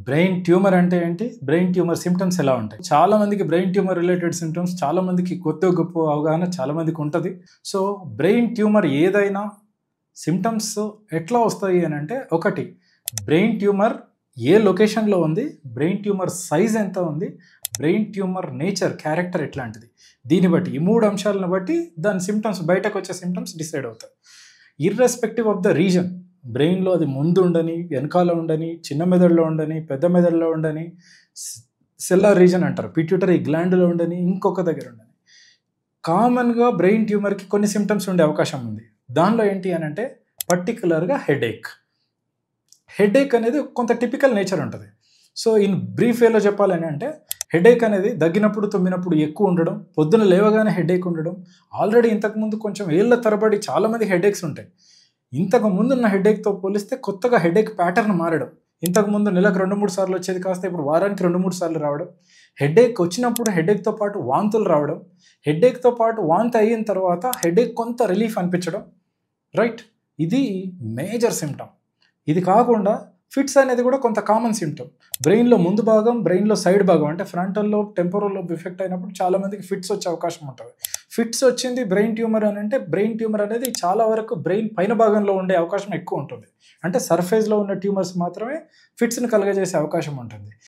Brain tumour అంటే ఏంటి? Brain tumour symptoms ఎలా ఉంటాయి? చాలా మందికి బ్రెయిన్ ట్యూమర్ రిలేటెడ్ సింప్టమ్స్ చాలా మందికి కొద్దో గొప్పో అవగాహన చాలా మందికి ఉంటది. సో, బ్రెయిన్ ట్యూమర్ ఏదైనా సింప్టమ్స్ ఎట్లా వస్తాయి అనంటే, ఒకటి బ్రెయిన్ ట్యూమర్ ఏ లొకేషన్‌లో ఉంది? బ్రెయిన్ ట్యూమర్ సైజ్ ఎంత ఉంది? బ్రెయిన్ ట్యూమర్ నేచర్, క్యారెక్టర్ ఎట్లాంటిది? దీన్ని బట్టి ఈ 3 అంశాలను బట్టి దాని సింప్టమ్స్ బయటకొచ్చే సింప్టమ్స్ డిసైడ్ అవుతాయి. ఇర్రెస్పెక్టివ్ ఆఫ్ ద రీజన్, బ్రెయిన్‌లో అది ముందు ఉండని, వెనకాల ఉండని, చిన్న మెదడులో ఉండని, పెద్ద మెదడులో ఉండని, సెల్లార్ రీజన్ అంటారు. పిట్యూటరీ గ్లాండ్‌లో ఉండని, ఇంకొక దగ్గర ఉండని. కామన్‌గా బ్రెయిన్ ట్యూమర్‌కి కొన్ని సింప్టమ్స్ ఉండే అవకాశం ఉంది. దానిలో ఏంటి అనంటే పర్టిక్యులర్‌గా హెడేక్. హెడేక్ అనేది కొంత టిపికల్ నేచర్ ఉంటది. సో, ఇన్ బ్రీఫ్ వేలో చెప్పాలని అంటే, హెడేక్ అనేది దగ్గినప్పుడు, తుమ్మినప్పుడు ఎక్కువ ఉండడం, పొద్దున లేవగానే హెడేక్ ఉండడం, ఆల్రెడీ ఇంతకుముందు కొంచెం ఏళ్ల తరబడి చాలామందికి హెడేక్స్ ఉంటాయి. ఇంతకు ముందున్న హెడేక్‌తో పోలిస్తే కొత్తగా హెడేక్ ప్యాటర్న్ మారడం. ఇంతకుముందు నెలకు 2, 3 సార్లు వచ్చేది కాస్త ఇప్పుడు వారానికి 2, 3 సార్లు రావడం. హెడేక్ వచ్చినప్పుడు హెడేక్‌తో పాటు వాంతులు రావడం. హెడేక్‌తో పాటు వాంతి అయిన తర్వాత హెడేక్ కొంత రిలీఫ్ అనిపించడం. రైట్? ఇది మేజర్ సింప్టమ్. ఇది కాకుండా ఫిట్స్ అనేది కూడా కొంత కామన్ సింప్టమ్. బ్రెయిన్‌లో ముందు భాగం, బ్రెయిన్‌లో సైడ్ భాగం అంటే frontal lobe, temporal lobe effect అయినప్పుడు చాలా మందికి ఫిట్స్ వచ్చే అవకాశం ఉంటది. ఫిట్స్ వచ్చింది బ్రెయిన్ ట్యూమర్ అనంటే, బ్రెయిన్ ట్యూమర్ అనేది చాలా వరకు బ్రెయిన్ పైన భాగంలో ఉండే అవకాశం ఎక్కువ ఉంటుంది. అంటే సర్ఫేస్‌లో ఉన్న ట్యూమర్స్ మాత్రమే ఫిట్స్‌ని కలుగజేసే అవకాశం ఉంటుంది.